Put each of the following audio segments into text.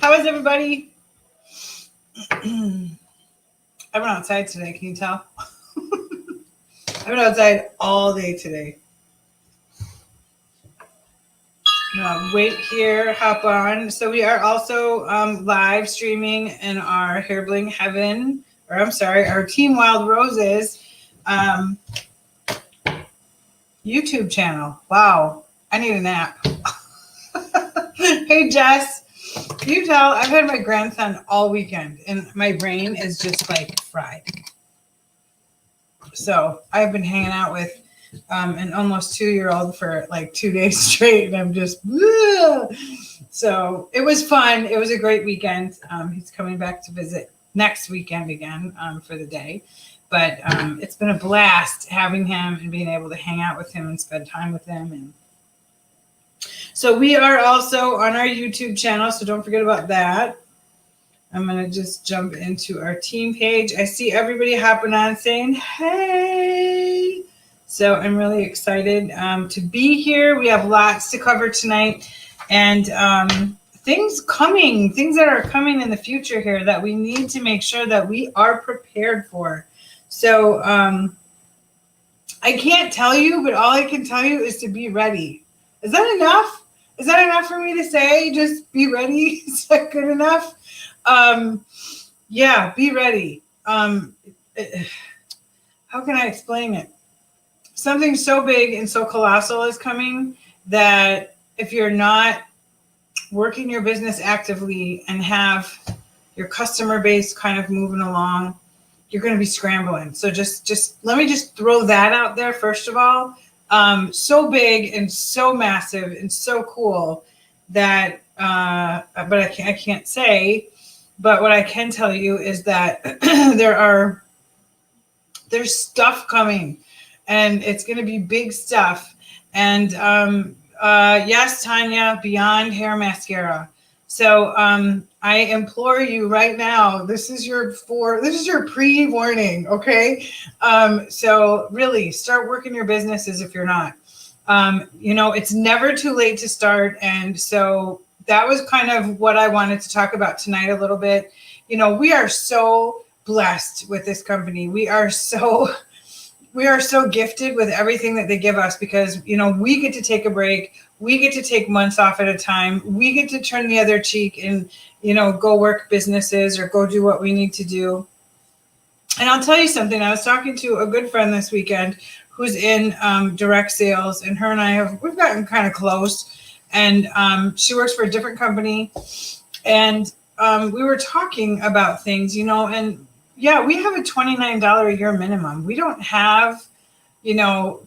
How is everybody? I went outside today. Can you tell? I went outside all day today. Wait here, hop on. So we are also live streaming in our Hair Bling Heaven, or I'm sorry, our Team Wild Roses YouTube channel. Wow, I need a nap. Hey Jess, can you tell I've had my grandson all weekend and my brain is just like fried. So I've been hanging out with an almost 2-year-old for like 2 days straight, and I'm just so it was fun. It was a great weekend. He's coming back to visit next weekend again for the day, but it's been a blast having him and being able to hang out with him and spend time with him. And so we are also on our YouTube channel, so don't forget about that. I'm going to just jump into our team page. I see everybody hopping on saying, hey. So I'm really excited to be here. We have lots to cover tonight. And things that are coming in the future here that we need to make sure that we are prepared for. So I can't tell you, but all I can tell you is to be ready. Is that enough? Is that enough for me to say? Just be ready? Is that good enough? Yeah, be ready. How can I explain it? Something so big and so colossal is coming that if you're not working your business actively and have your customer base kind of moving along, you're going to be scrambling. So just let me just throw that out there first of all. So big and so massive and so cool that, but I can't say. But what I can tell you is that there's stuff coming, and it's going to be big stuff. And yes, Tanya, beyond hair mascara. So I implore you right now. This is your pre-warning, okay? So really, start working your businesses if you're not. It's never too late to start, and so that was kind of what I wanted to talk about tonight a little bit. We are so blessed with this company. We are so gifted with everything that they give us because, we get to take a break. We get to take months off at a time. We get to turn the other cheek and, go work businesses or go do what we need to do. And I'll tell you something. I was talking to a good friend this weekend who's in direct sales, and her and we've gotten kind of close. And she works for a different company, and we were talking about things, and yeah, we have a $29 a year minimum. We don't have,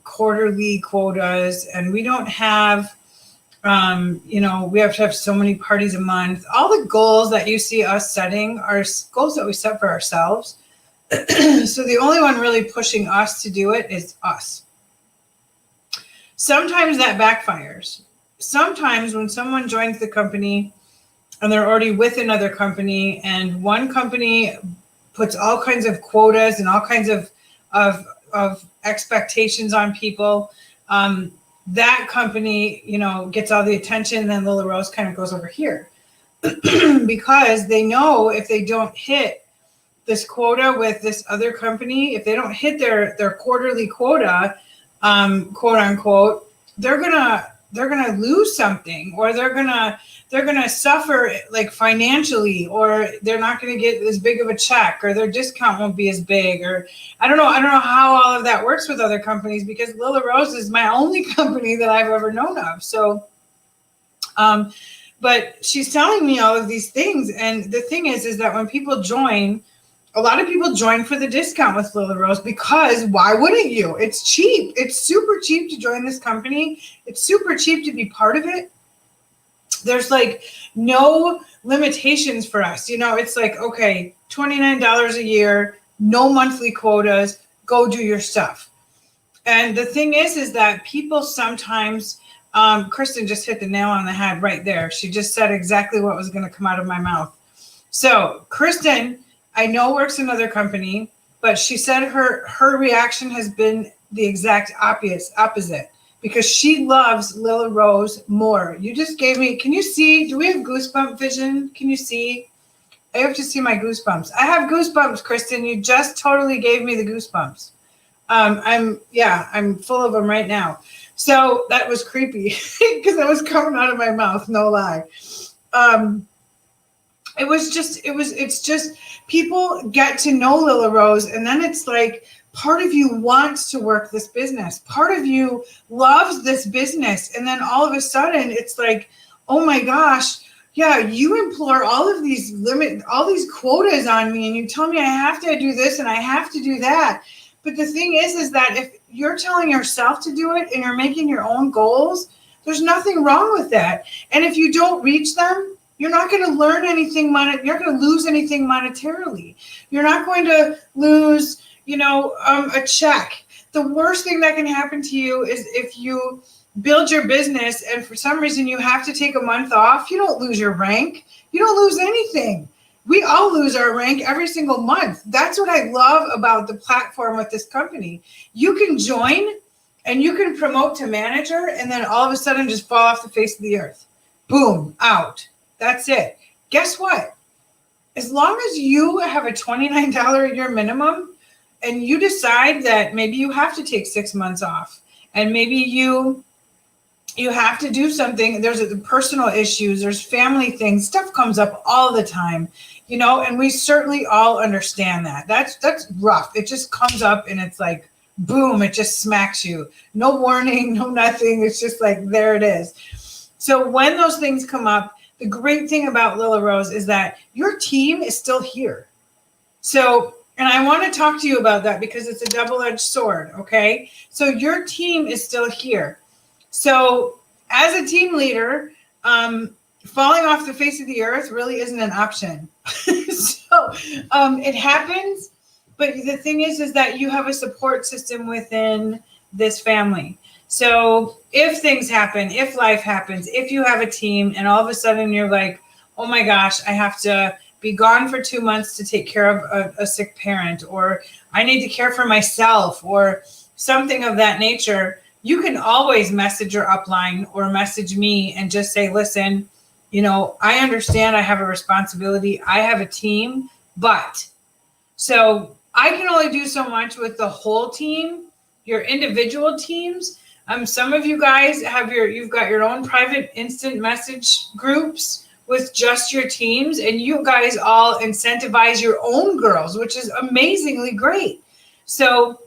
quarterly quotas, and we don't have, we have to have so many parties a month. All the goals that you see us setting are goals that we set for ourselves. So the only one really pushing us to do it is us. Sometimes that backfires. Sometimes when someone joins the company and they're already with another company, and one company puts all kinds of quotas and all kinds of expectations on people, that company, gets all the attention. Then Lila Rose kind of goes over here because they know if they don't hit this quota with this other company, if they don't hit their quarterly quota, quote unquote, they're gonna lose something, or they're gonna suffer like financially, or they're not gonna get as big of a check, or their discount won't be as big, or I don't know how all of that works with other companies, because Lila Rose is my only company that I've ever known of. So but she's telling me all of these things, and the thing is that when people join, a lot of people join for the discount with Lila Rose, because why wouldn't you? It's cheap. It's super cheap to join this company. It's super cheap to be part of it. There's like no limitations for us. It's like, okay, $29 a year, no monthly quotas, go do your stuff. And the thing is that people sometimes, Kristen just hit the nail on the head right there. She just said exactly what was going to come out of my mouth. So Kristen, I know, works in another company, but she said her reaction has been the exact opposite, because she loves Lila Rose more. You just gave me, can you see? Do we have goosebump vision? Can you see? I have to see my goosebumps. I have goosebumps, Kristen. You just totally gave me the goosebumps. I'm full of them right now. So that was creepy because that was coming out of my mouth. No lie. It's just people get to know Lila Rose, and then it's like part of you wants to work this business. Part of you loves this business. And then all of a sudden it's like, oh my gosh, yeah, you implore all of these all these quotas on me, and you tell me I have to do this and I have to do that. But the thing is that if you're telling yourself to do it and you're making your own goals, there's nothing wrong with that. And if you don't reach them, you're not going to learn anything. You're not going to lose anything monetarily. You're not going to lose, a check. The worst thing that can happen to you is if you build your business and for some reason you have to take a month off. You don't lose your rank. You don't lose anything. We all lose our rank every single month. That's what I love about the platform with this company. You can join and you can promote to manager and then all of a sudden just fall off the face of the earth. Boom, out. That's it. Guess what? As long as you have a $29 a year minimum and you decide that maybe you have to take 6 months off and maybe you have to do something, there's personal issues, there's family things, stuff comes up all the time, and we certainly all understand that. That's rough. It just comes up and it's like, boom, it just smacks you. No warning, no nothing. It's just like, there it is. So when those things come up, the great thing about Lila Rose is that your team is still here. So, and I want to talk to you about that because it's a double-edged sword, okay? So your team is still here. So as a team leader, falling off the face of the earth really isn't an option. It happens, but the thing is that you have a support system within this family. So if things happen, if life happens, if you have a team and all of a sudden you're like, oh my gosh, I have to be gone for 2 months to take care of a sick parent, or I need to care for myself or something of that nature, you can always message your upline or message me and just say, listen, I understand I have a responsibility. I have a team, but so I can only do so much with the whole team, your individual teams. Some of you guys you've got your own private instant message groups with just your teams, and you guys all incentivize your own girls, which is amazingly great. So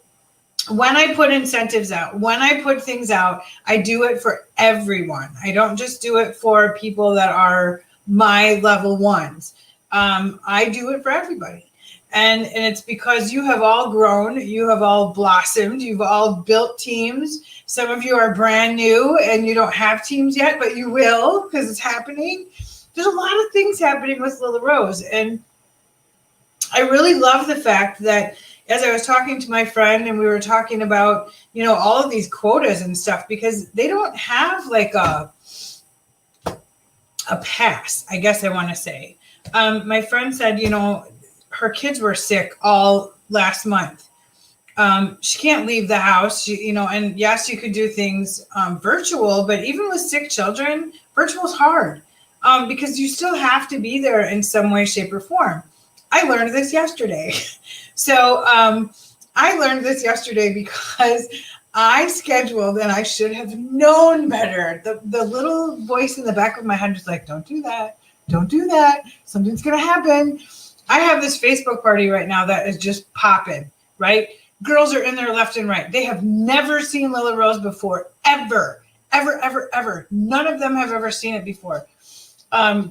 when I put incentives out, when I put things out, I do it for everyone. I don't just do it for people that are my level ones. I do it for everybody. And it's because you have all grown, you have all blossomed, you've all built teams. Some of you are brand new and you don't have teams yet, but you will because it's happening. There's a lot of things happening with Lila Rose. And I really love the fact that as I was talking to my friend and we were talking about, all of these quotas and stuff, because they don't have like a pass, I guess I want to say. My friend said, her kids were sick all last month. She can't leave the house, and yes, you could do things virtual, but even with sick children, virtual is hard because you still have to be there in some way, shape, or form. I learned this yesterday. So I learned this yesterday because I scheduled, and I should have known better. The little voice in the back of my head was like, don't do that. Don't do that. Something's going to happen. I have this Facebook party right now that is just popping, right? Girls are in there left and right. They have never seen Lila Rose before, ever. None of them have ever seen it before.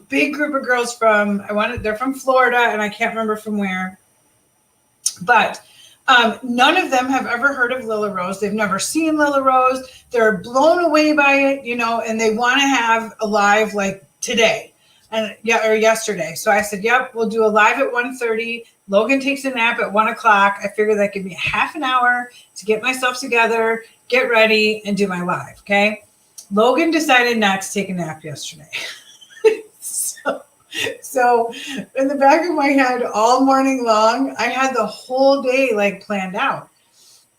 Big group of girls they're from Florida, and I can't remember from where. But none of them have ever heard of Lila Rose. They've never seen Lila Rose. They're blown away by it, and they want to have a live like today. Or yesterday. So I said, yep, we'll do a live at 1:30. Logan takes a nap at 1 o'clock. I figured that give me half an hour to get myself together, get ready, and do my live. Okay. Logan decided not to take a nap yesterday. So in the back of my head all morning long, I had the whole day like planned out.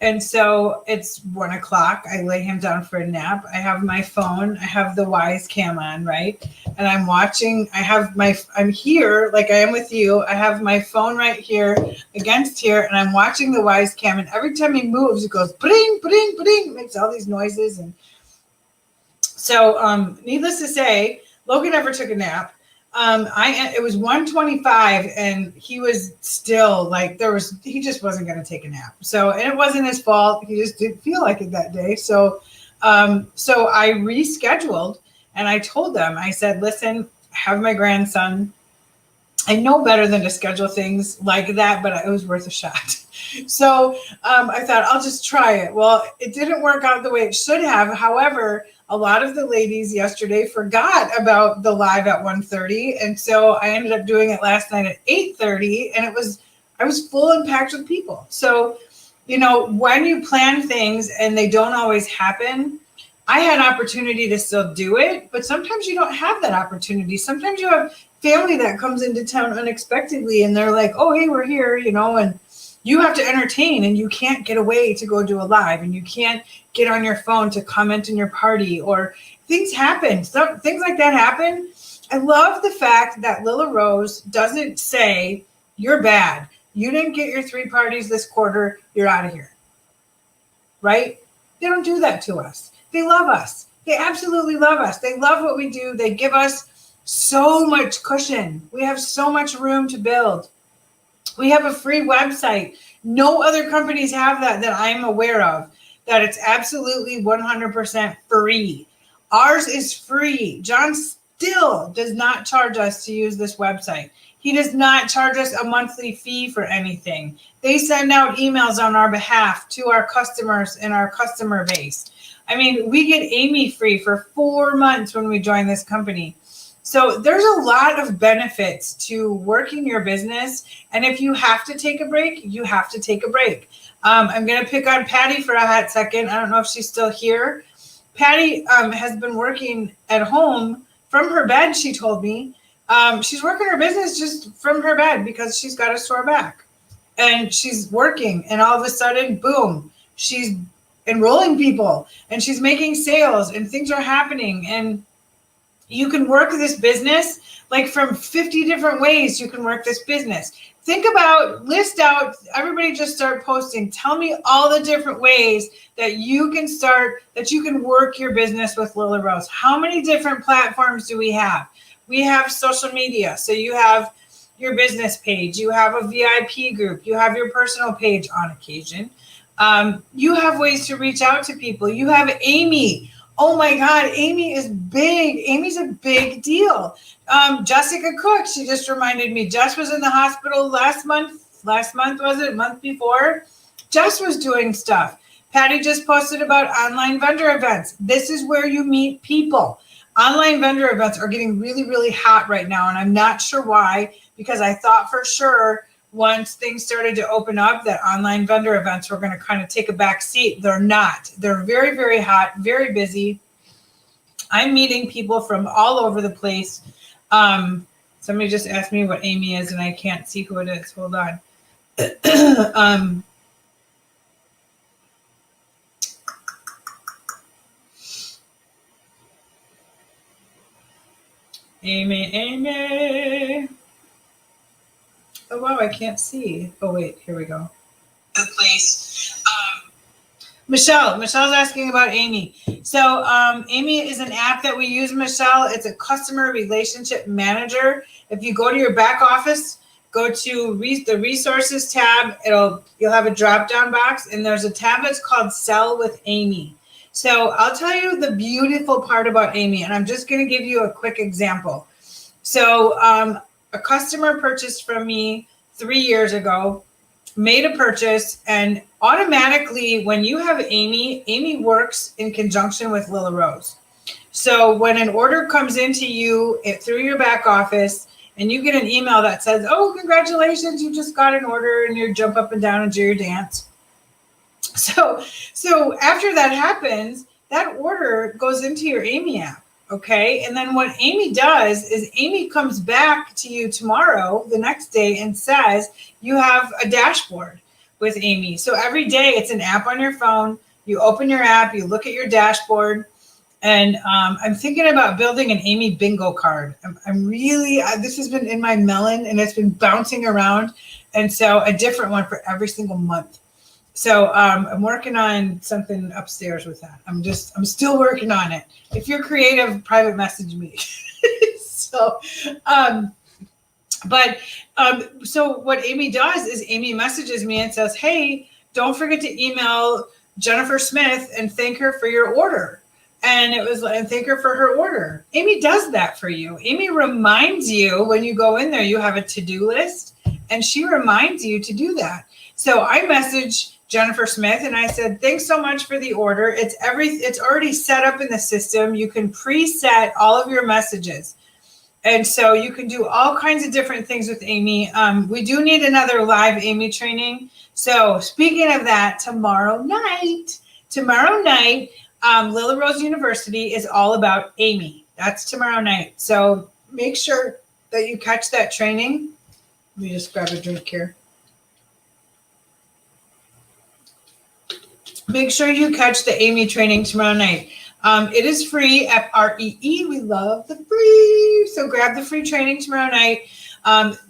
And so it's 1 o'clock. I lay him down for a nap. I have my phone. I have the Wise Cam on, right? And I'm watching. I'm here like I am with you. I have my phone right here against here, and I'm watching the Wise Cam. And every time he moves, it goes bling, bling, bling. It makes all these noises. And so, needless to say, Logan never took a nap. It was 1:25, and he was still like he just wasn't going to take a nap. So, and it wasn't his fault. He just didn't feel like it that day. So I rescheduled, and I told them, I said, listen, I have my grandson. I know better than to schedule things like that, but it was worth a shot. So I thought I'll just try it. Well, it didn't work out the way it should have. However, a lot of the ladies yesterday forgot about the live at 1:30, and so I ended up doing it last night at 8:30, and I was full and packed with people. So, when you plan things and they don't always happen, I had opportunity to still do it, but sometimes you don't have that opportunity. Sometimes you have family that comes into town unexpectedly, and they're like, oh, hey, we're here, and you have to entertain, and you can't get away to go do a live, and you can't get on your phone to comment in your party, or things happen. Things like that happen. I love the fact that Lila Rose doesn't say, you're bad. You didn't get your 3 parties this quarter. You're out of here. Right? They don't do that to us. They love us. They absolutely love us. They love what we do. They give us so much cushion. We have so much room to build. We have a free website. No other companies have that I'm aware of, that it's absolutely 100% free. Ours is free. John still does not charge us to use this website. He does not charge us a monthly fee for anything. They send out emails on our behalf to our customers and our customer base. I mean, we get Amy free for 4 months when we join this company. So there's a lot of benefits to working your business. And if you have to take a break, you have to take a break. I'm going to pick on Patty for a hot second. I don't know if she's still here. Patty has been working at home from her bed, she told me. She's working her business just from her bed because she's got a sore back. And she's working, and all of a sudden, boom, she's enrolling people, and she's making sales, and things are happening. And you can work this business like from 50 different ways. You can work this business. List out, everybody just start posting. Tell me all the different ways that you can work your business with Lila Rose. How many different platforms do we have? We have social media. So you have your business page, you have a VIP group, you have your personal page on occasion. You have ways to reach out to people. You have Amy. Oh my God, Amy is big. Amy's a big deal. Jessica Cook, she just reminded me, Jess was in the hospital last month. Last month, was it? Month before? Jess was doing stuff. Patty just posted about online vendor events. This is where you meet people. Online vendor events are getting really, really hot right now, and I'm not sure why, because I thought for sure once things started to open up that online vendor events were going to kind of take a back seat. They're not. They're very, very hot, very busy. I'm meeting people from all over the place. Somebody just asked me what Amy is, and I can't see who it is. Hold on. Amy. Oh, wow, I can't see. Oh, wait, here we go. The place. Michelle's asking about Amy. So Amy is an app that we use, Michelle. It's a customer relationship manager. If you go to your back office, go to the resources tab, you'll have a drop-down box, and there's a tab that's called Sell with Amy. So I'll tell you the beautiful part about Amy, and I'm just going to give you a quick example. So a customer purchased from me 3 years ago, made a purchase, and automatically when you have Amy works in conjunction with Lila Rose. So when an order comes into you through your back office and you get an email that says, oh, congratulations, you just got an order, and you jump up and down and do your dance. So after that happens, that order goes into your Amy app. Okay. And then what Amy does is Amy comes back to you tomorrow, the next day, and says, you have a dashboard. with Amy. So every day it's an app on your phone. You open your app, you look at your dashboard, and I'm thinking about building an Amy bingo card. I'm really, this has been in my melon and it's been bouncing around. And so a different one for every single month. So I'm working on something upstairs with that. I'm still working on it. If you're creative, private message me. So, so what Amy does is Amy messages me and says, hey, don't forget to email Jennifer Smith and thank her for your order. And and thank her for her order. Amy does that for you. Amy reminds you when you go in there, you have a to-do list, and she reminds you to do that. So I messaged Jennifer Smith and I said, thanks so much for the order. It's already set up in the system. You can preset all of your messages. And so you can do all kinds of different things with Amy. We do need another live Amy training. So speaking of that, tomorrow night, Lily Rose University is all about Amy. That's tomorrow night. So make sure that you catch that training. Let me just grab a drink here. Make sure you catch the Amy training tomorrow night. It is free, FREE. We love the free. So grab the free training tomorrow night.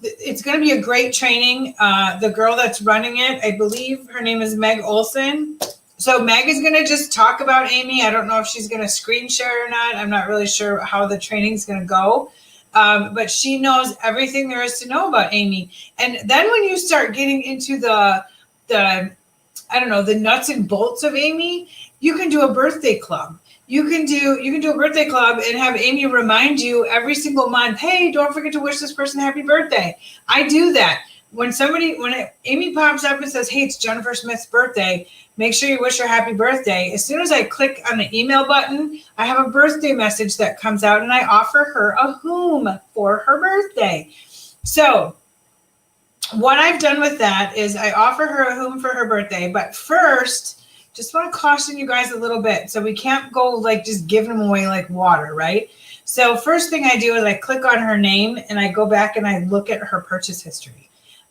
It's going to be a great training. The girl that's running it, I believe her name is Meg Olson. So Meg is going to just talk about Amy. I don't know if she's going to screen share or not. I'm not really sure how the training is going to go. But she knows everything there is to know about Amy. And then when you start getting into the nuts and bolts of Amy, you can do a birthday club. You can do a birthday club and have Amy remind you every single month, hey, don't forget to wish this person happy birthday. I do that. When Amy pops up and says, hey, it's Jennifer Smith's birthday, make sure you wish her happy birthday. As soon as I click on the email button, I have a birthday message that comes out and I offer her a whom for her birthday. So what I've done with that is I offer her a whom for her birthday. But first, just want to caution you guys a little bit. So we can't go like just giving them away like water, right? So first thing I do is I click on her name and I go back and I look at her purchase history.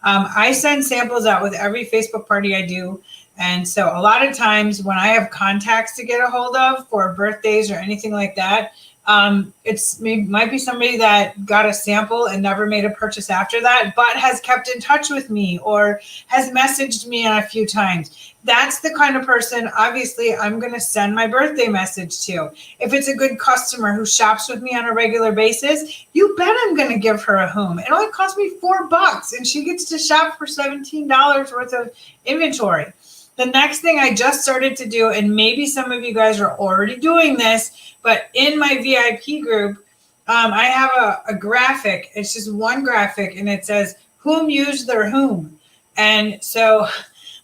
I send samples out with every Facebook party I do. And so a lot of times when I have contacts to get a hold of for birthdays or anything like that, might be somebody that got a sample and never made a purchase after that, but has kept in touch with me or has messaged me a few times. That's the kind of person, obviously, I'm going to send my birthday message to. If it's a good customer who shops with me on a regular basis, you bet I'm going to give her a whom. It only cost me $4 and she gets to shop for $17 worth of inventory. The next thing I just started to do, and maybe some of you guys are already doing this, but in my VIP group, I have a graphic. It's just one graphic, and it says, whom used their whom. And so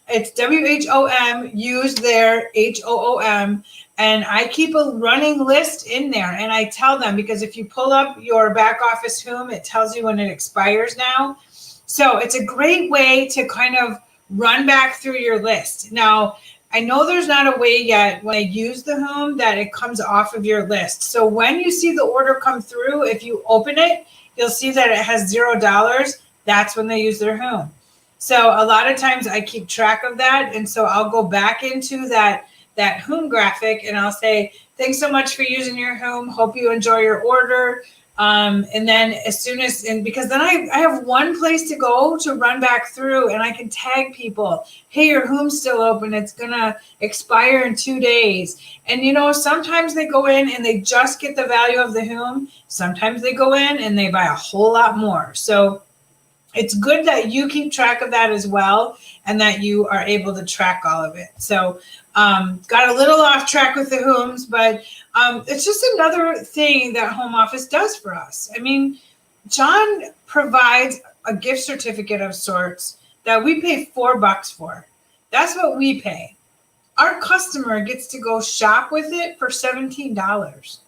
it's WHOM, use their HOOM. And I keep a running list in there, and I tell them, because if you pull up your back office whom, it tells you when it expires now. So it's a great way to kind of run back through your list. Now, I know there's not a way yet when I use the whom that it comes off of your list. So when you see the order come through, if you open it, you'll see that it has $0. That's when they use their whom. So a lot of times I keep track of that. And so I'll go back into that whom graphic and I'll say, thanks so much for using your whom. Hope you enjoy your order. And then because then I have one place to go to run back through and I can tag people, hey, your whom's still open. It's going to expire in 2 days. And, sometimes they go in and they just get the value of the whom. Sometimes they go in and they buy a whole lot more. So it's good that you keep track of that as well and that you are able to track all of it. So got a little off track with the whoms, but it's just another thing that home office does for us. I mean, John provides a gift certificate of sorts that we pay $4 for. That's what we pay. Our customer gets to go shop with it for $17.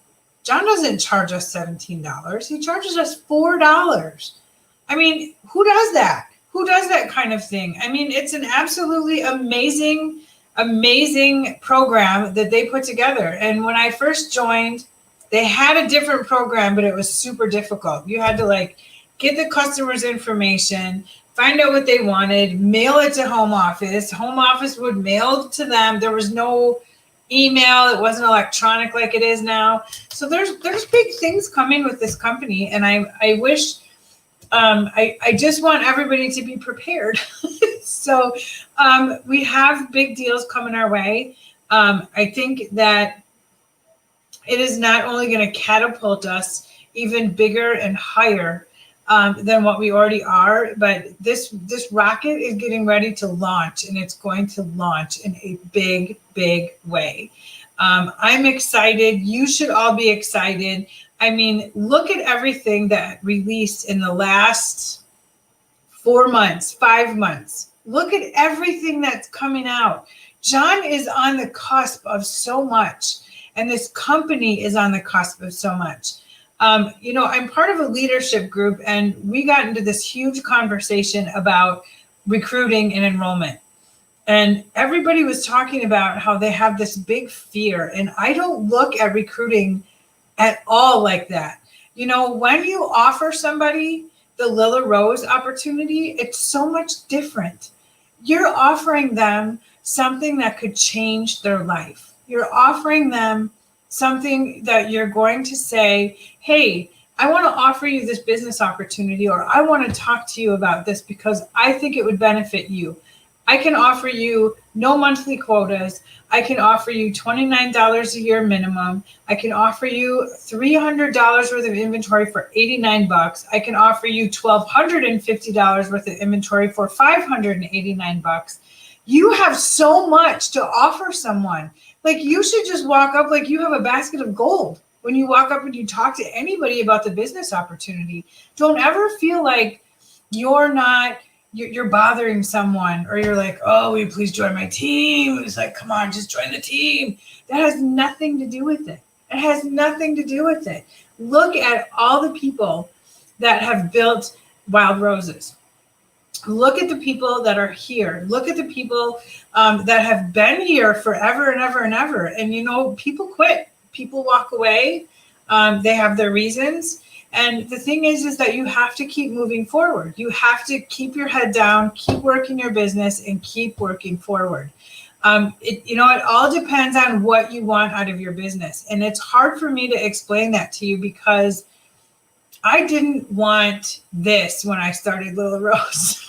John doesn't charge us $17. He charges us $4. I mean, who does that? Who does that kind of thing? I mean, it's an absolutely amazing program that they put together. And when I first joined, they had a different program, but it was super difficult. You had to get the customer's information, find out what they wanted, mail it to home office. Home office would mail it to them. There was no email. It wasn't electronic like it is now. So there's big things coming with this company, and I wish I just want everybody to be prepared. So we have big deals coming our way. I think that it is not only going to catapult us even bigger and higher than what we already are, but this rocket is getting ready to launch, and it's going to launch in a big, big way. I'm excited. You should all be excited. I mean, look at everything that released in the last 4 months, 5 months. Look at everything that's coming out. John is on the cusp of so much, and this company is on the cusp of so much. I'm part of a leadership group, and we got into this huge conversation about recruiting and enrollment. And everybody was talking about how they have this big fear. And I don't look at recruiting at all like that. When you offer somebody the Lila Rose opportunity, it's so much different. You're offering them something that could change their life. You're offering them something that you're going to say, hey, I want to offer you this business opportunity, or I want to talk to you about this because I think it would benefit you. I can offer you no monthly quotas. I can offer you $29 a year minimum. I can offer you $300 worth of inventory for $89. I can offer you $1,250 worth of inventory for $589. You have so much to offer someone. Like, you should just walk up like you have a basket of gold when you walk up and you talk to anybody about the business opportunity. Don't ever feel like you're bothering someone, or you're like, oh, will you please join my team? It's like, come on, just join the team. That has nothing to do with it. It has nothing to do with it. Look at all the people that have built Wild Roses. Look at the people that are here. Look at the people that have been here forever and ever and ever. And, people quit. People walk away. They have their reasons. And the thing is that you have to keep moving forward. You have to keep your head down, keep working your business, and keep working forward. It all depends on what you want out of your business. And it's hard for me to explain that to you because I didn't want this when I started Lila Rose.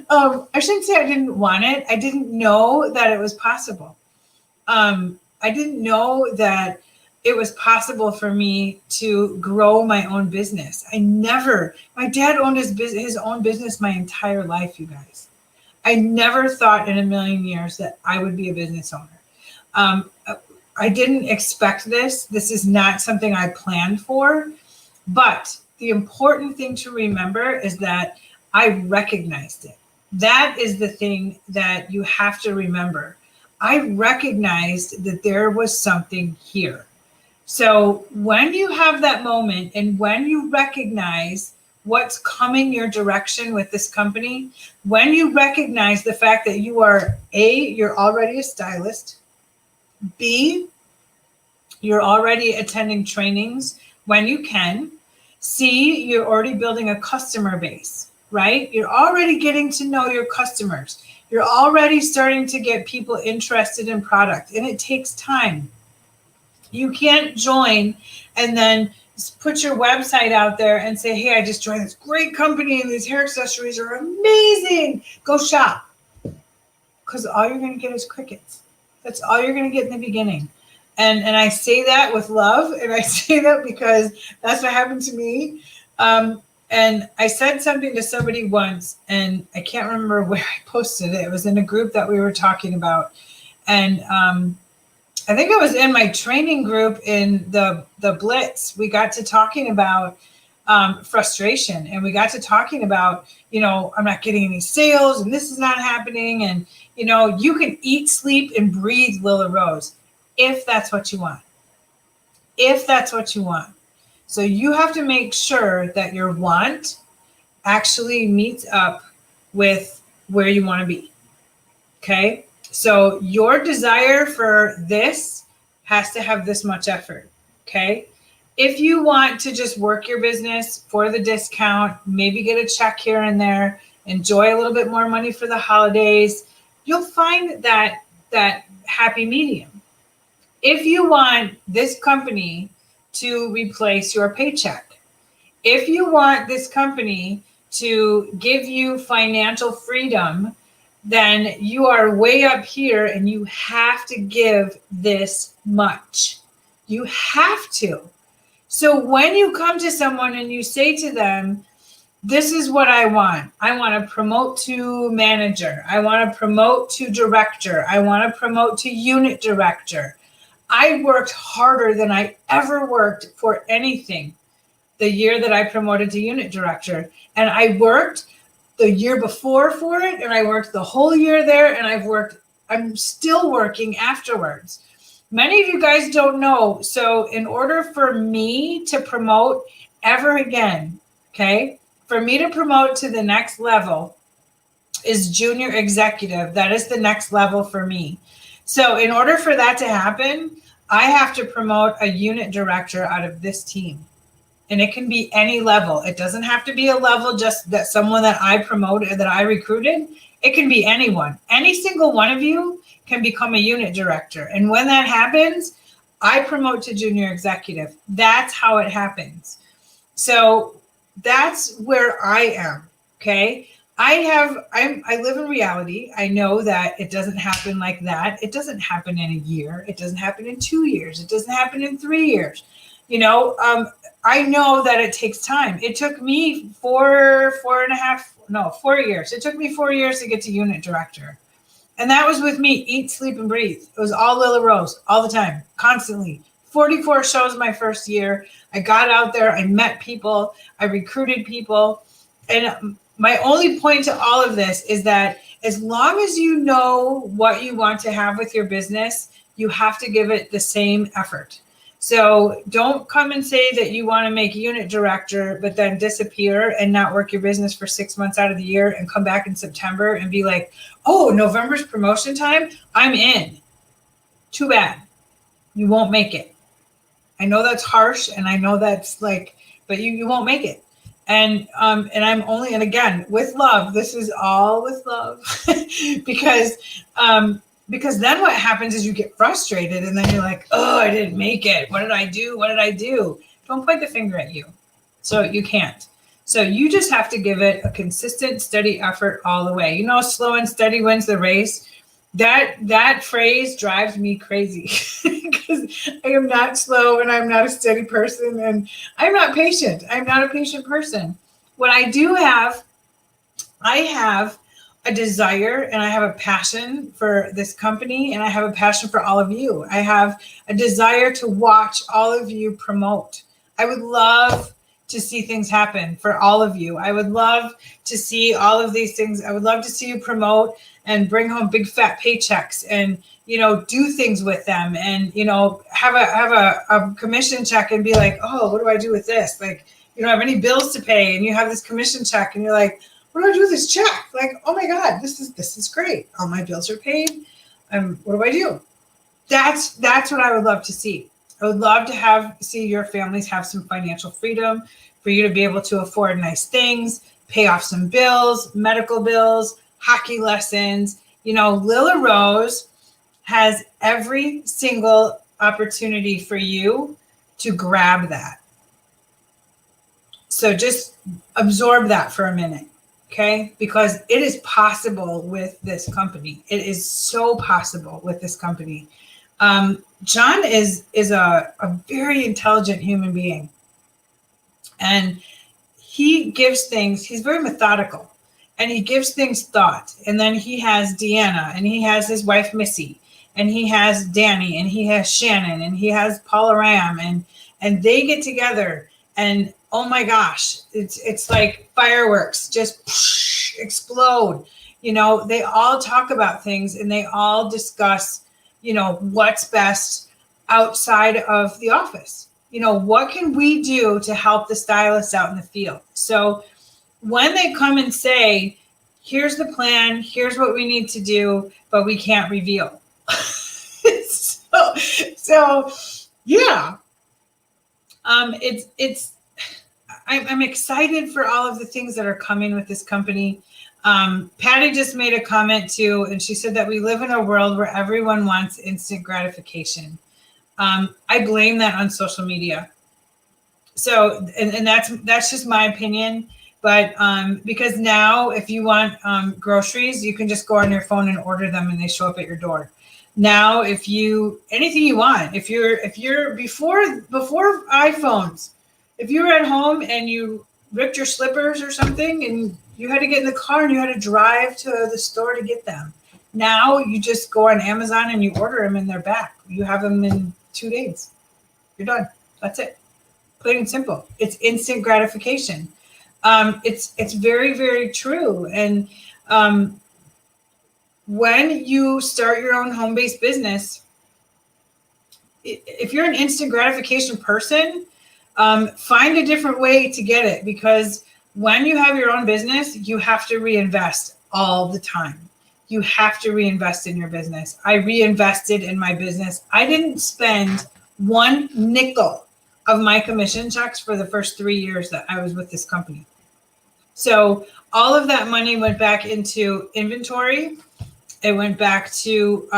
I shouldn't say I didn't want it. I didn't know that it was possible. I didn't know that it was possible for me to grow my own business. My dad owned his own business my entire life, you guys. I never thought in a million years that I would be a business owner. I didn't expect this. This is not something I planned for. But the important thing to remember is that I recognized it. That is the thing that you have to remember. I recognized that there was something here. So when you have that moment and when you recognize what's coming your direction with this company, when you recognize the fact that you are you're already a stylist, B, you're already attending trainings when you can, C, you're already building a customer base, right? You're already getting to know your customers. You're already starting to get people interested in product, and it takes time. You can't join and then put your website out there and say, hey, I just joined this great company and these hair accessories are amazing. Go shop. Because all you're going to get is crickets. That's all you're going to get in the beginning. And I say that with love, and I say that because that's what happened to me. And I said something to somebody once, and I can't remember where I posted it. It was in a group that we were talking about. And I think it was in my training group in the Blitz. We got to talking about frustration, and we got to talking about, I'm not getting any sales, and this is not happening. And, you can eat, sleep, and breathe Lila Rose if that's what you want. If that's what you want. So you have to make sure that your want actually meets up with where you want to be. Okay? So your desire for this has to have this much effort. Okay? If you want to just work your business for the discount, maybe get a check here and there, enjoy a little bit more money for the holidays, you'll find that happy medium. If you want this company to replace your paycheck, if you want this company to give you financial freedom, then you are way up here and you have to give this much. You have to. So when you come to someone and you say to them, this is what I want. I want to promote to manager. I want to promote to director. I want to promote to unit director. I worked harder than I ever worked for anything the year that I promoted to unit director. And I worked the year before for it, and I worked the whole year there, and I'm still working afterwards. Many of you guys don't know. So in order for me to promote ever again, okay, for me to promote to the next level is junior executive. That is the next level for me. So in order for that to happen, I have to promote a unit director out of this team. And it can be any level. It doesn't have to be a level just that someone that I promoted, that I recruited. It can be anyone. Any single one of you can become a unit director. And when that happens, I promote to junior executive. That's how it happens. So that's where I am. Okay. I live in reality. I know that it doesn't happen like that. It doesn't happen in a year. It doesn't happen in 2 years. It doesn't happen in 3 years. I know that it takes time. It took me 4 years. It took me 4 years to get to unit director. And that was with me, eat, sleep, and breathe. It was all Lila Rose, all the time, constantly. 44 shows my first year. I got out there. I met people. I recruited people. And my only point to all of this is that as long as you know what you want to have with your business, you have to give it the same effort. So don't come and say that you want to make unit director, but then disappear and not work your business for 6 months out of the year and come back in September and be like, oh, November's promotion time, I'm in. Too bad. You won't make it. I know that's harsh, and I know that's like, but you won't make it. And again, with love, this is all with love because then what happens is you get frustrated and then you're like, oh, I didn't make it. What did I do? What did I do? Don't point the finger at you. So you can't. So you just have to give it a consistent, steady effort all the way. Slow and steady wins the race. That phrase drives me crazy because I am not slow and I'm not a steady person and I'm not patient. I'm not a patient person. What I do have, I have a desire and I have a passion for this company and I have a passion for all of you. I have a desire to watch all of you promote. I would love to see things happen for all of you. I would love to see all of these things. I would love to see you promote and bring home big fat paychecks and, do things with them and, have a commission check and be like, oh, what do I do with this? Like, you don't have any bills to pay and you have this commission check and you're like, what do I do with this check? Like, oh my God, this is great. All my bills are paid. What do I do? That's what I would love to see. I would love to see your families have some financial freedom for you to be able to afford nice things, pay off some bills, medical bills, hockey lessons. Lila Rose has every single opportunity for you to grab that. So just absorb that for a minute. Okay, because it is possible with this company. It is so possible with this company. John is a very intelligent human being. And he gives things, he's very methodical. And he gives things thought. And then he has Deanna, and he has his wife Missy, and he has Danny, and he has Shannon, and he has Paula Ram, and they get together and oh my gosh, it's like fireworks just explode. They all talk about things and they all discuss, what's best outside of the office. What can we do to help the stylists out in the field? So when they come and say, here's the plan, here's what we need to do, but we can't reveal. So yeah. I'm excited for all of the things that are coming with this company. Patty just made a comment too, and she said that we live in a world where everyone wants instant gratification. I blame that on social media. So, and that's just my opinion. But because now, if you want groceries, you can just go on your phone and order them, and they show up at your door. Now, if you anything you want, if you're before iPhones, if you were at home and you ripped your slippers or something, and you had to get in the car and you had to drive to the store to get them. Now you just go on Amazon and you order them and they're back. You have them in 2 days. You're done. That's it. Plain and simple. It's instant gratification. It's very, very true. And when you start your own home-based business, if you're an instant gratification person, find a different way to get it, because when you have your own business, you have to reinvest all the time. You have to reinvest in your business. I reinvested in my business. I didn't spend one nickel of my commission checks for the first 3 years that I was with this company. So all of that money went back into inventory. It went back to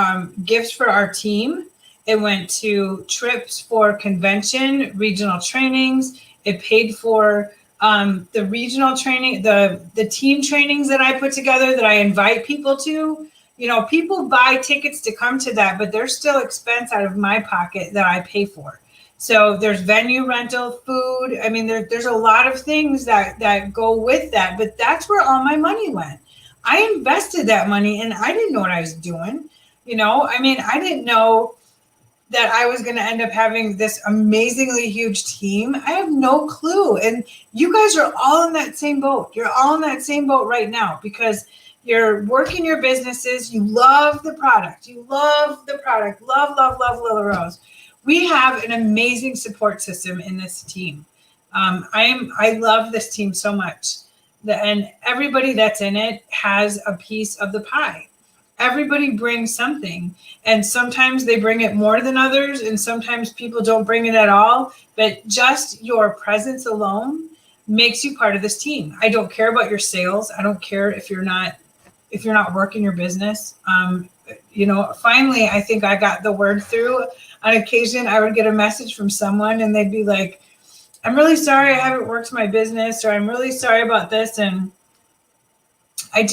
gifts for our team. It went to trips for convention, regional trainings. It paid for the regional training, the team trainings that I put together that I invite people to. You know, people buy tickets to come to that, but there's still expense out of my pocket that I pay for. So there's venue rental, food. I mean, there's a lot of things that go with that, but that's where all my money went. I invested that money and I didn't know what I was doing. You know, I mean, I didn't know that I was going to end up having this amazingly huge team. I have no clue. And you guys are all in that same boat. You're all in that same boat right now because you're working your businesses. You love the product. You love the product. Love, love, love Lila Rose. We have an amazing support system in this team. I love this team so much. And everybody that's in it has a piece of the pie. Everybody brings something, and sometimes they bring it more than others, and sometimes people don't bring it at all. But just your presence alone makes you part of this team. I don't care about your sales. I don't care if you're not working your business. You know, finally, I think I got the word through. On occasion, I would get a message from someone, and they'd be like, "I'm really sorry I haven't worked my business," or "I'm really sorry about this," and it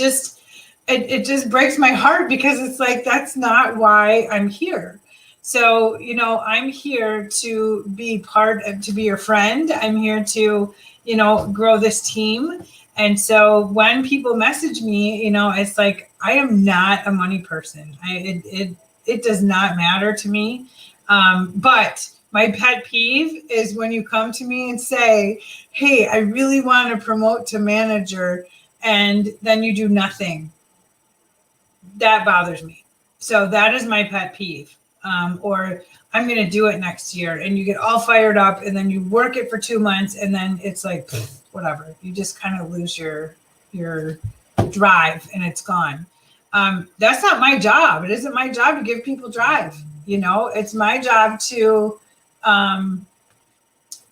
just breaks my heart because it's like, that's not why I'm here. So, you know, I'm here to be to be your friend. I'm here to, you know, grow this team. And so when people message me, you know, it's like, I am not a money person. It does not matter to me. But my pet peeve is when you come to me and say, "Hey, I really want to promote to manager," and then you do nothing. That bothers me. So that is my pet peeve. Or "I'm going to do it next year," and you get all fired up, and then you work it for 2 months, and then it's like, whatever. You just kind of lose your drive, and it's gone. That's not my job. It isn't my job to give people drive. You know, it's my job to,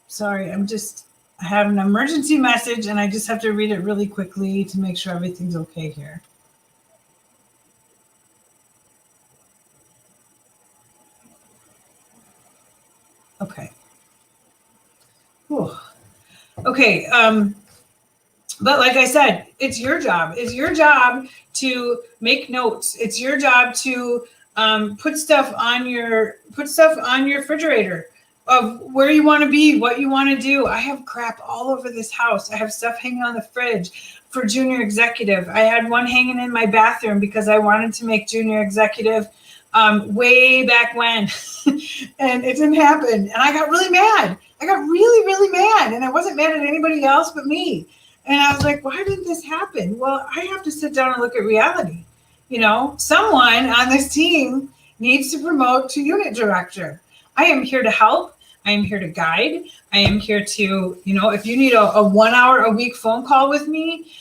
sorry, I have an emergency message and I just have to read it really quickly to make sure everything's okay here. Okay. Whew. Okay. But like I said, it's your job. It's your job to make notes. It's your job to put stuff on your refrigerator of where you want to be, what you want to do. I have crap all over this house. I have stuff hanging on the fridge for junior executive. I had one hanging in my bathroom because I wanted to make junior executive way back when, and it didn't happen. And I got really mad. I got really, really mad, and I wasn't mad at anybody else but me. And I was like, why didn't this happen? Well, I have to sit down and look at reality. You know, someone on this team needs to promote to unit director. I am here to help. I am here to guide. I am here to, you know, if you need a 1 hour a week phone call with me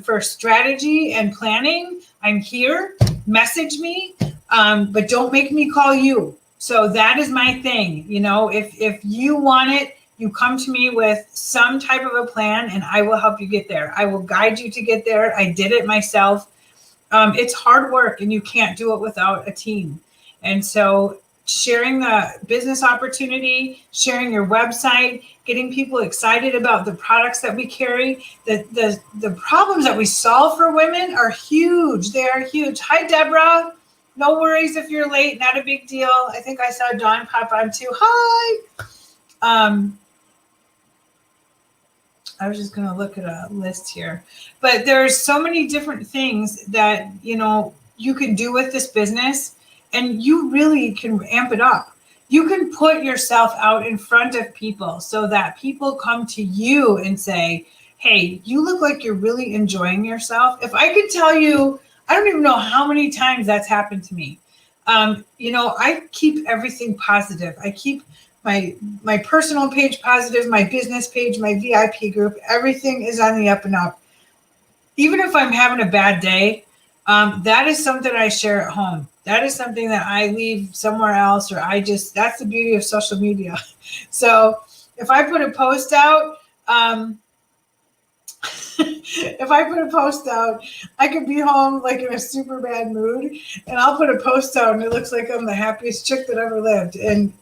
for strategy and planning, I'm here. Message me, but don't make me call you. So that is my thing. You know, if you want it, You come to me with some type of a plan and I will help you get there. I will guide you to get there. I did it myself. It's hard work and you can't do it without a team. And so sharing the business opportunity, sharing your website, getting people excited about the products that we carry, the problems that we solve for women are huge. They are huge. Hi, Deborah. No worries if you're late. Not a big deal. I think I saw Dawn pop on too. Hi. I was just going to look at a list here, but there's so many different things that, you can do with this business, and you really can amp it up. You can put yourself out in front of people so that people come to you and say, hey, you look like you're really enjoying yourself. If I could tell you, I don't even know how many times that's happened to me. I keep everything positive. I keep my personal page positive, my business page, my VIP group, everything is on the up and up. Even if I'm having a bad day, that is something I share at home. That is something that I leave somewhere else, or that's the beauty of social media. So if I put a post out, I could be home like in a super bad mood, and I'll put a post out and it looks like I'm the happiest chick that ever lived. And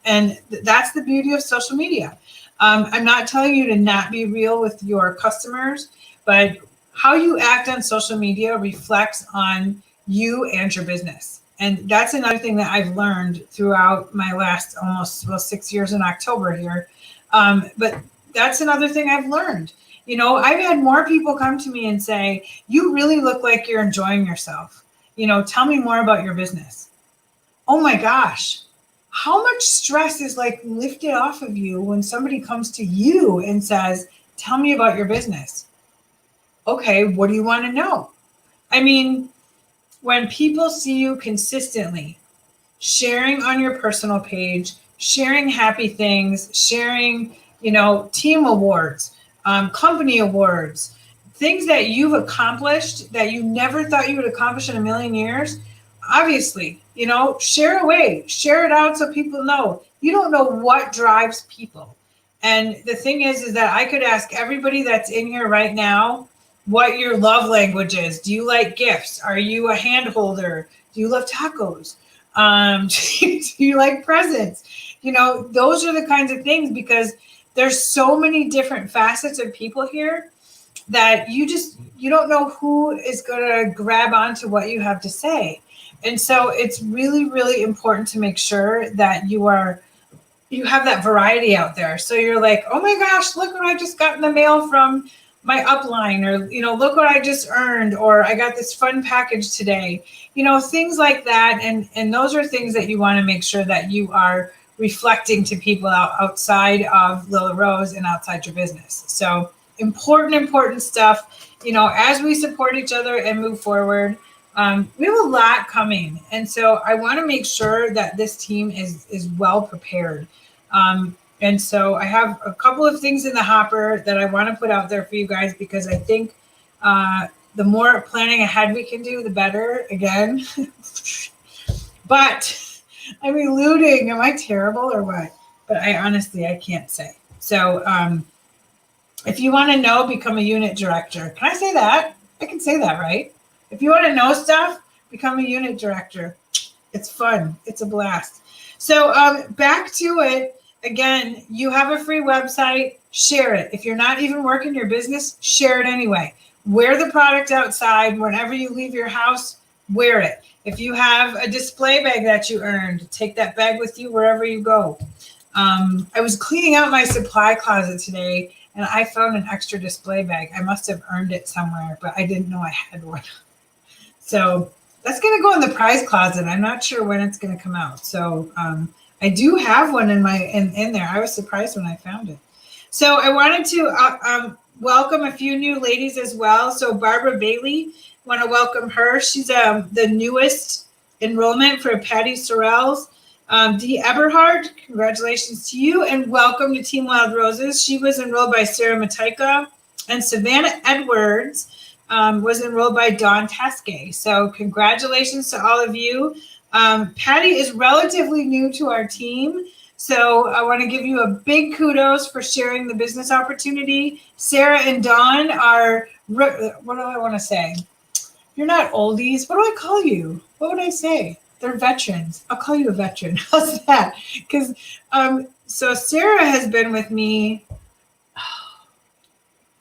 that's the beauty of social media. I'm not telling you to not be real with your customers, but how you act on social media reflects on you and your business. And that's another thing that I've learned throughout my last almost 6 years in October here. But that's another thing I've learned. I've had more people come to me and say, you really look like you're enjoying yourself. Tell me more about your business. Oh my gosh. How much stress is like lifted off of you when somebody comes to you and says, tell me about your business. Okay, what do you want to know? I mean, when people see you consistently sharing on your personal page, sharing happy things, sharing, team awards, company awards, things that you've accomplished that you never thought you would accomplish in a million years, obviously, share away, share it out so people know. You don't know what drives people. And the thing is that I could ask everybody that's in here right now what your love language is. Do you like gifts? Are you a hand holder? Do you love tacos? Do you like presents? Those are the kinds of things, because there's so many different facets of people here that you don't know who is going to grab onto what you have to say. And so it's really, really important to make sure that you have that variety out there. So you're like, oh my gosh, look what I just got in the mail from my upline, or, look what I just earned, or I got this fun package today, things like that. And those are things that you want to make sure that you are reflecting to people outside of Lila Rose and outside your business. So important stuff, as we support each other and move forward. We have a lot coming. And so I want to make sure that this team is well prepared. And so I have a couple of things in the hopper that I want to put out there for you guys, because I think the more planning ahead we can do, the better. Again, but I'm eluding. Am I terrible or what? But I can't say. So if you want to know, become a unit director. Can I say that? I can say that, right? If you want to know stuff, become a unit director. It's fun. It's a blast. So back to it. Again, you have a free website, share it. If you're not even working your business, share it anyway. Wear the product outside. Whenever you leave your house, wear it. If you have a display bag that you earned, take that bag with you wherever you go. I was cleaning out my supply closet today, and I found an extra display bag. I must have earned it somewhere, but I didn't know I had one. So that's going to go in the prize closet. I'm not sure when it's going to come out. So I do have one in there. I was surprised when I found it. So I wanted to welcome a few new ladies as well. So Barbara Bailey, want to welcome her. She's the newest enrollment for Patty Sorrell's. Dee Eberhard, congratulations to you, and welcome to Team Wild Roses. She was enrolled by Sarah Mataika, and Savannah Edwards was enrolled by Dawn Teske. So congratulations to all of you. Patty is relatively new to our team, So I want to give you a big kudos for sharing the business opportunity. Sarah and Dawn are, what do I want to say? You're not oldies. What do I call you? What would I say? They're veterans. I'll call you a veteran. How's that? Because so Sarah has been with me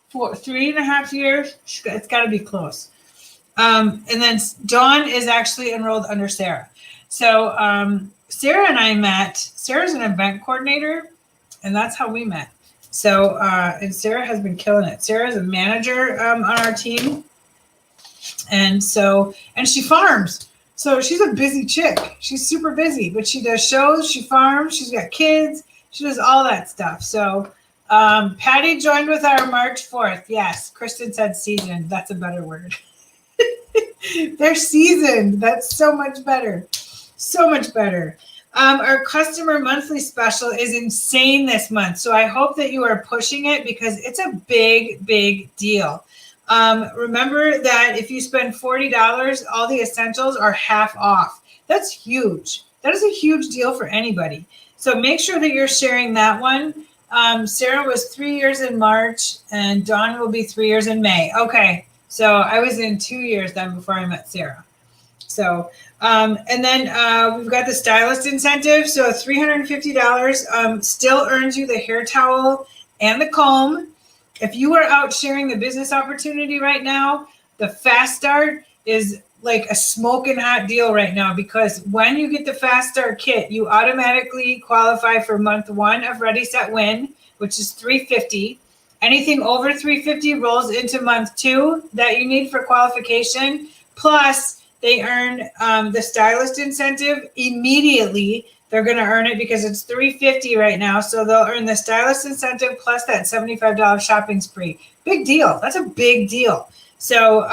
for 3.5 years. It's got to be close. And then Dawn is actually enrolled under Sarah. So Sarah and I met. Sarah's an event coordinator, and that's how we met. So and Sarah has been killing it. Sarah's a manager on our team. And she farms. So she's a busy chick. She's super busy, but she does shows, she farms, she's got kids, she does all that stuff. So Patty joined with our March 4th. Yes, Kristen said seasoned. That's a better word. They're seasoned. That's so much better. So much better. Our customer monthly special is insane this month. So I hope that you are pushing it because it's a big, big deal. Remember that if you spend $40, all the essentials are half off. That's huge. That is a huge deal for anybody. So make sure that you're sharing that one. Sarah was 3 years in March and Dawn will be 3 years in May. Okay. So I was in 2 years then before I met Sarah. So, and then we've got the stylist incentive. So $350 still earns you the hair towel and the comb. If you are out sharing the business opportunity right now, the Fast Start is like a smoking hot deal right now because when you get the Fast Start kit, you automatically qualify for month 1 of Ready, Set, Win, which is $350. Anything over $350 rolls into month 2 that you need for qualification. Plus, they earn the stylist incentive immediately. They're going to earn it because it's $350 right now. So they'll earn the stylist incentive plus that $75 shopping spree. Big deal. That's a big deal. So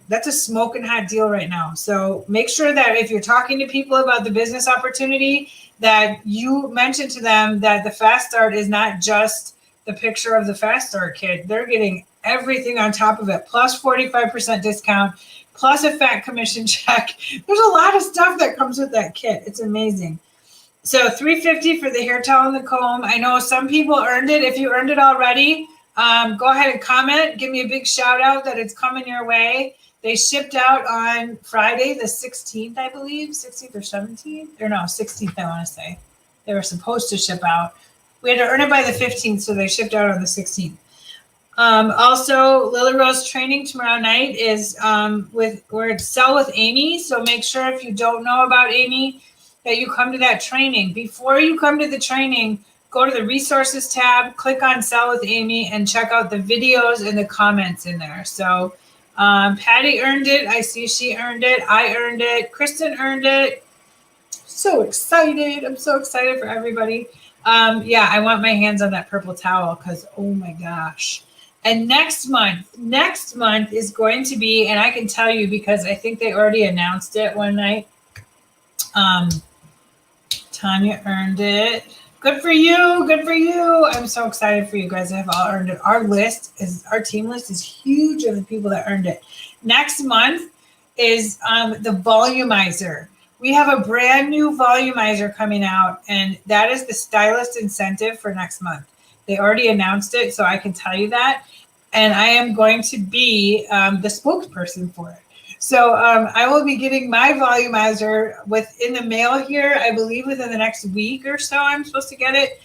that's a smoking hot deal right now. So make sure that if you're talking to people about the business opportunity, that you mention to them that the Fast Start is not just the picture of the Fast Start kit. They're getting everything on top of it, plus 45% discount, plus a fat commission check. There's a lot of stuff that comes with that kit. It's amazing. So $350 for the hair towel and the comb. I know some people earned it. If you earned it already, go ahead and comment. Give me a big shout out that it's coming your way. They shipped out on Friday, the 16th, I believe, 16th or 17th, or no, 16th, I want to say. They were supposed to ship out. We had to earn it by the 15th, so they shipped out on the 16th. Also, Lily Rose training tomorrow night is we're at Sell with Amy. So make sure if you don't know about Amy, that you come to that training. Before you come to the training, go to the resources tab, click on Sell with Amy, and check out the videos and the comments in there. So Patty earned it. I see she earned it. I earned it. Kristen earned it. So excited. I'm so excited for everybody. Yeah, I want my hands on that purple towel because, oh my gosh. And next month is going to be, and I can tell you because I think they already announced it one night. Tanya earned it. Good for you. Good for you. I'm so excited for you guys that have all earned it. Our team list is huge of the people that earned it. Next month is the volumizer. We have a brand new volumizer coming out, and that is the stylist incentive for next month. They already announced it, so I can tell you that. And I am going to be the spokesperson for it. So I will be getting my volumizer in the mail here, I believe within the next week or so. I'm supposed to get it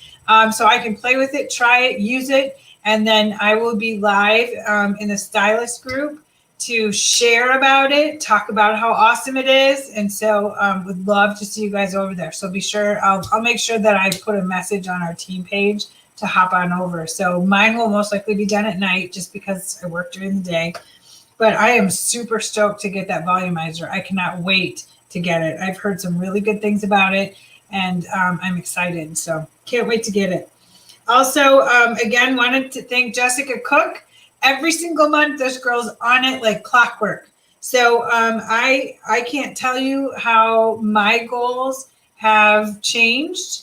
so I can play with it, try it, use it. And then I will be live in the stylist group to share about it, talk about how awesome it is. And so would love to see you guys over there. So be sure, I'll make sure that I put a message on our team page to hop on over. So mine will most likely be done at night just because I work during the day. But I am super stoked to get that volumizer. I cannot wait to get it. I've heard some really good things about it, and I'm excited. So can't wait to get it. Also, again, wanted to thank Jessica Cook. Every single month, this girl's on it like clockwork. So I can't tell you how my goals have changed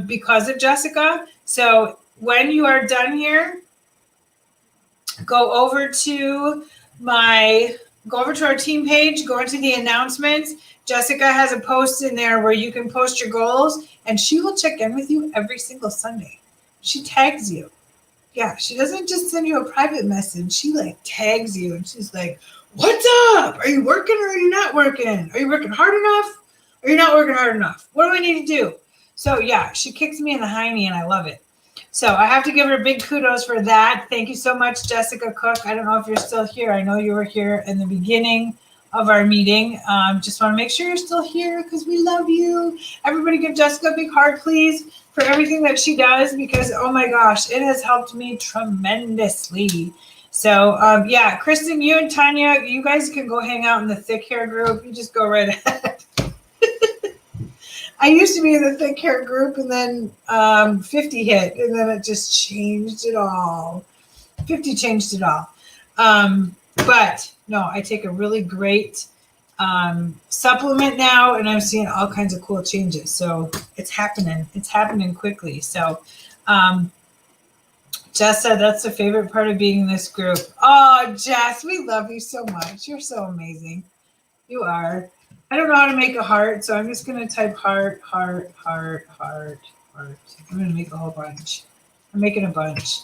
because of Jessica. So when you are done here, go over to our team page, go into the announcements. Jessica has a post in there where you can post your goals. and she will check in with you every single Sunday. She tags you. Yeah, she doesn't just send you a private message. She like tags you and she's like, "What's up? Are you working or are you not working? Are you working hard enough? Or are you not working hard enough? What do I need to do?" So yeah, she kicks me in the hiney and I love it. So I have to give her big kudos for that. Thank you so much, Jessica Cook. I don't know if you're still here. I know you were here in the beginning of our meeting. Just want to make sure you're still here because we love you. Everybody give Jessica a big heart, please, for everything that she does because, oh my gosh, it has helped me tremendously. So, yeah, Kristen, you and Tanya, you guys can go hang out in the thick hair group. You just go right ahead. I used to be in the thick hair group and then 50 hit and then it just changed it all. 50 changed it all. But no, I take a really great supplement now and I'm seeing all kinds of cool changes. So it's happening. It's happening quickly. So Jess said that's the favorite part of being in this group. Oh, Jess, we love you so much. You're so amazing. You are. I don't know how to make a heart, so I'm just going to type heart, heart, heart, heart, heart. I'm going to make a whole bunch. I'm making a bunch.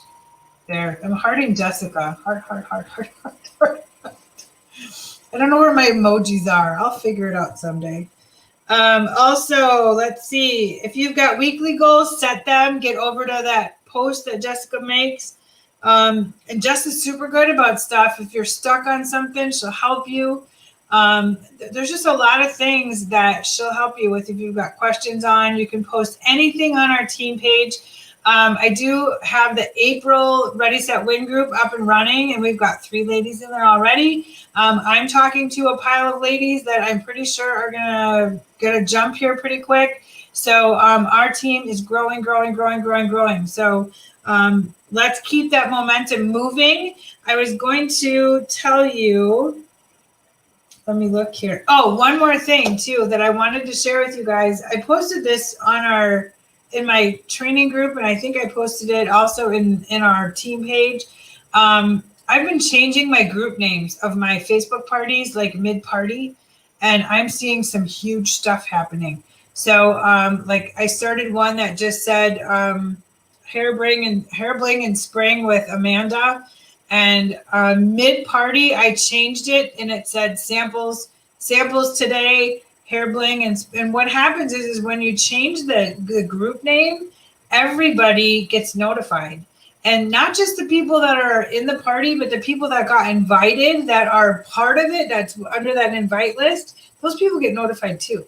There. I'm hearting Jessica. Heart, heart, heart, heart, heart, heart. I don't know where my emojis are. I'll figure it out someday. Also, let's see. If you've got weekly goals, set them. Get over to that post that Jessica makes. And Jess is super good about stuff. If you're stuck on something, she'll help you. There's just a lot of things that she'll help you with. If you've got questions on, you can post anything on our team page. I do have the April Ready, Set, Win group up and running, and we've got 3 ladies in there already. I'm talking to a pile of ladies that I'm pretty sure are gonna jump here pretty quick. So our team is growing. So let's keep that momentum moving. I was going to tell you. Let me look here. Oh, one more thing too that I wanted to share with you guys. I posted this on in my training group, and I think I posted it also in our team page. I've been changing my group names of my Facebook parties like mid-party, and I'm seeing some huge stuff happening. So like I started one that just said hair bling and spring with Amanda. And mid-party, I changed it and it said samples today, hair bling. And what happens is when you change the group name, everybody gets notified. And not just the people that are in the party, but the people that got invited that are part of it, that's under that invite list, those people get notified too.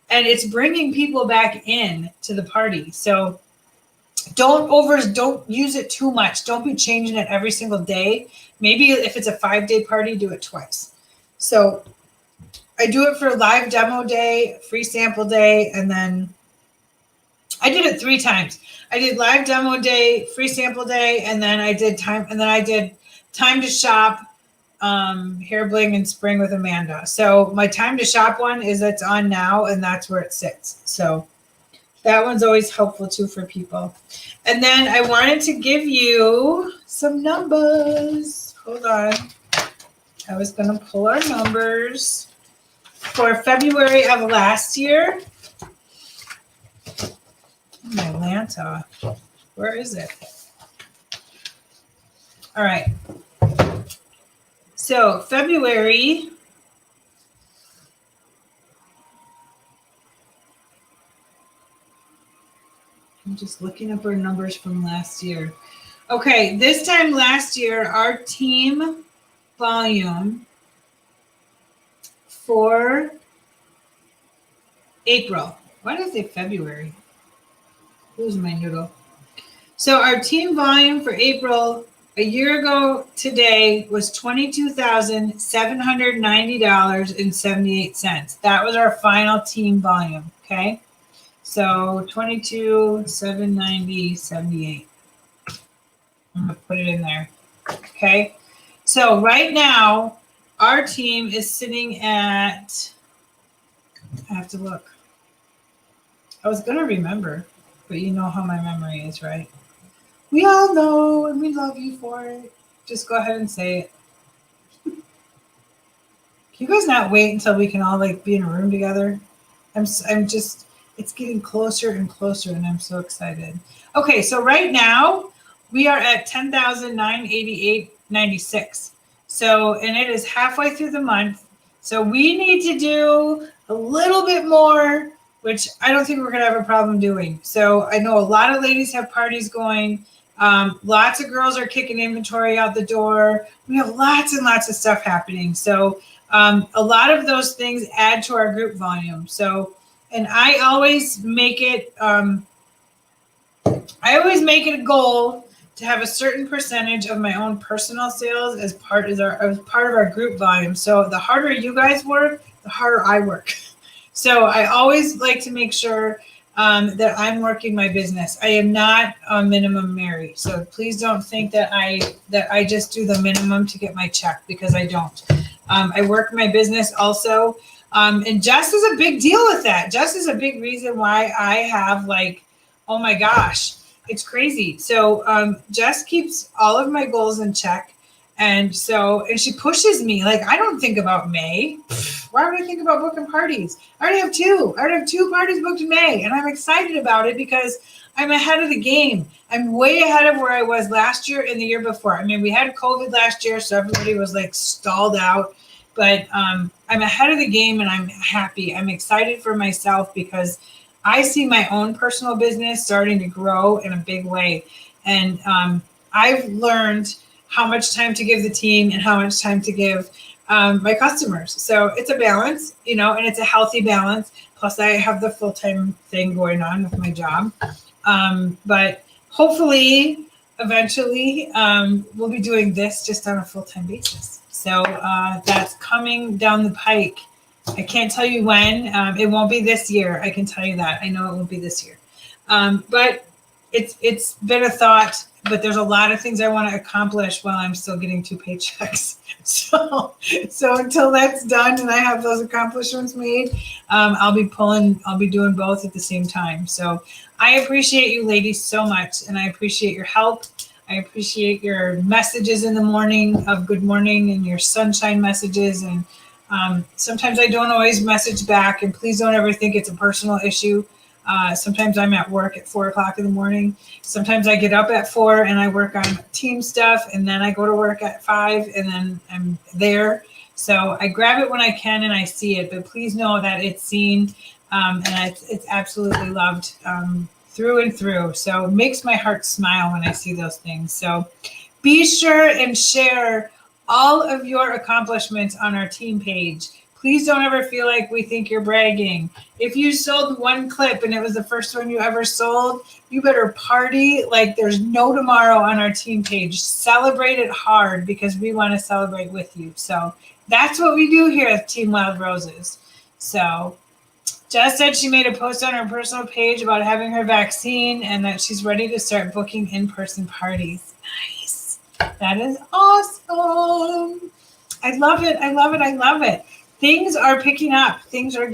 And it's bringing people back in to the party. So don't use it too much. Don't be changing it every single day. Maybe if it's a 5-day party, do it twice. So I do it for live demo day, free sample day, and then I did it 3 times. I did live demo day, free sample day, and then I did time to shop, hair bling and spring with Amanda. So my time to shop one it's on now, and that's where it sits. So that one's always helpful too for people. And then I wanted to give you some numbers. Hold on. I was going to pull our numbers for February of last year. My Atlanta. Where is it? All right. So February. I'm just looking up our numbers from last year. Okay, this time last year, our team volume for April. Why did I say February? Who's my noodle? So our team volume for April a year ago today was $22,790.78. That was our final team volume, okay? So 22,790.78. I'm gonna put it in there. Okay. So right now, our team is sitting at, I have to look. I was gonna remember, but you know how my memory is, right? We all know and we love you for it. Just go ahead and say it. Can you guys not wait until we can all like be in a room together? I'm just It's getting closer and closer, and I'm so excited. Okay, so right now we are at 10,988.96. So, and it is halfway through the month. So we need to do a little bit more, which I don't think we're going to have a problem doing. So I know a lot of ladies have parties going. Lots of girls are kicking inventory out the door. We have lots and lots of stuff happening. So a lot of those things add to our group volume. So, and I always make it a goal to have a certain percentage of my own personal sales as part of our group volume. So the harder you guys work, the harder I work. So I always like to make sure that I'm working my business. I am not a minimum Mary. So please don't think that I just do the minimum to get my check, because I don't. I work my business also. And Jess is a big deal with that. Jess is a big reason why I have, like, oh my gosh, it's crazy. So Jess keeps all of my goals in check. And she pushes me. Like, I don't think about May. Why would I think about booking parties? I already have two. Parties booked in May, and I'm excited about it because I'm ahead of the game. I'm way ahead of where I was last year and the year before. I mean, we had COVID last year, so everybody was like stalled out. But I'm ahead of the game, and I'm happy. I'm excited for myself because I see my own personal business starting to grow in a big way. And I've learned how much time to give the team and how much time to give my customers. So it's a balance, and it's a healthy balance. Plus I have the full-time thing going on with my job. But hopefully, eventually, we'll be doing this just on a full-time basis. So that's coming down the pike. I can't tell you when. It won't be this year. I can tell you that. I know it won't be this year. But it's been a thought, but there's a lot of things I want to accomplish while I'm still getting 2 paychecks. So until that's done and I have those accomplishments made, I'll be doing both at the same time. So I appreciate you ladies so much, and I appreciate your help. I appreciate your messages in the morning of good morning and your sunshine messages. And sometimes I don't always message back, and please don't ever think it's a personal issue. Sometimes I'm at work at 4:00 in the morning. Sometimes I get up at 4 and I work on team stuff, and then I go to work at 5 and then I'm there. So I grab it when I can and I see it, but please know that it's seen, and it's absolutely loved through and through. So it makes my heart smile when I see those things. So be sure and share all of your accomplishments on our team page. Please don't ever feel like we think you're bragging. If you sold one clip and it was the first one you ever sold, you better party like there's no tomorrow on our team page. Celebrate it hard, because we want to celebrate with you. So that's what we do here at Team Wild Roses. So Jess said she made a post on her personal page about having her vaccine and that she's ready to start booking in-person parties. Nice. That is awesome. I love it. I love it. I love it. Things are picking up. Things are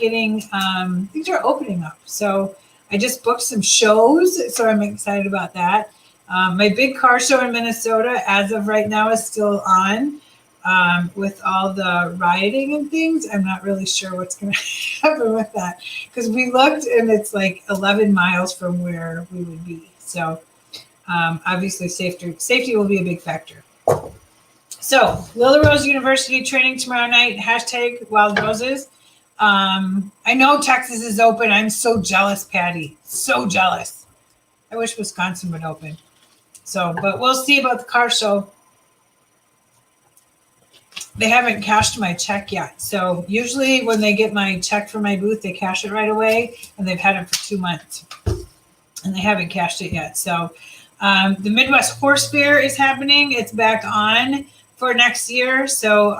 opening up. So I just booked some shows, so I'm excited about that. My big car show in Minnesota, as of right now, is still on. With all the rioting and things, I'm not really sure what's going to happen with that, because we looked and it's like 11 miles from where we would be. So obviously safety will be a big factor. So Lily Rose University training tomorrow night, #WildRoses. I know Texas is open. I'm so jealous, Patty. So jealous. I wish Wisconsin would open. So, but we'll see about the car show. They haven't cashed my check yet. So usually when they get my check from my booth, they cash it right away, and they've had it for 2 months and they haven't cashed it yet. So the Midwest Horse Fair is happening. It's back on for next year. So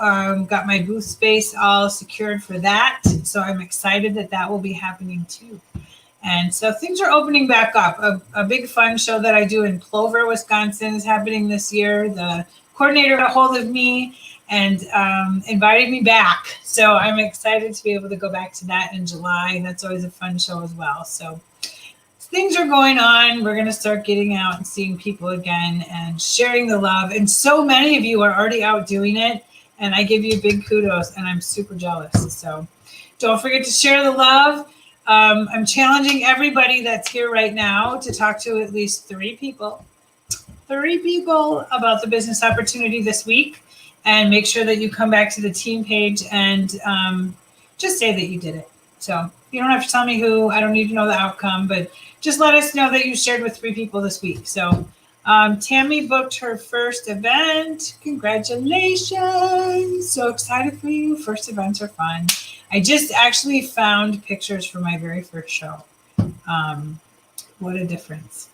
got my booth space all secured for that. So I'm excited that will be happening too. And so things are opening back up. A big fun show that I do in Plover, Wisconsin is happening this year. The coordinator got a hold of me and invited me back. So I'm excited to be able to go back to that in July. That's always a fun show as well. So things are going on. We're going to start getting out and seeing people again and sharing the love. And so many of you are already out doing it. And I give you big kudos, and I'm super jealous. So don't forget to share the love. I'm challenging everybody that's here right now to talk to at least three people about the business opportunity this week, and make sure that you come back to the team page and just say that you did it. So you don't have to tell me who. I don't need to know the outcome, but just let us know that you shared with three people this week. So Tammy booked her first event. Congratulations. So excited for you. First events are fun. I just actually found pictures for my very first show. What a difference.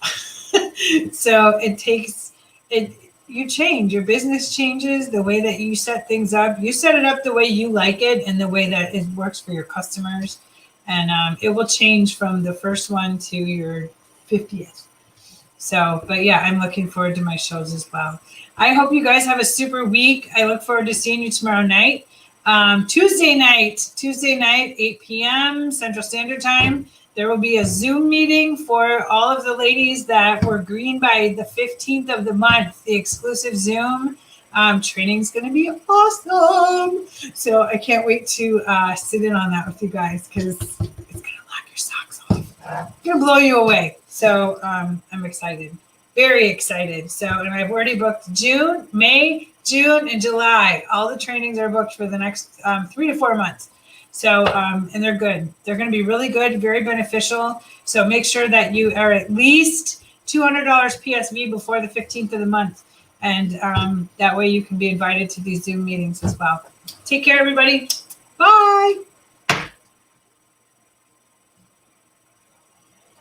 So it takes it. You change, your business changes, the way that you set things up. You set it up the way you like it and the way that it works for your customers. And it will change from the first one to your 50th. So, but yeah, I'm looking forward to my shows as well. I hope you guys have a super week. I look forward to seeing you tomorrow night. Tuesday night, 8 p.m. Central Standard Time. There will be a Zoom meeting for all of the ladies that were green by the 15th of the month. The exclusive Zoom training is going to be awesome. So I can't wait to sit in on that with you guys, because it's going to knock your socks off. It's going to blow you away. So I'm excited, very excited. So, and I've already booked June, May, June, and July. All the trainings are booked for the next 3 to 4 months. So, and they're good. They're going to be really good, very beneficial. So make sure that you are at least $200 PSV before the 15th of the month. And that way you can be invited to these Zoom meetings as well. Take care, everybody. Bye.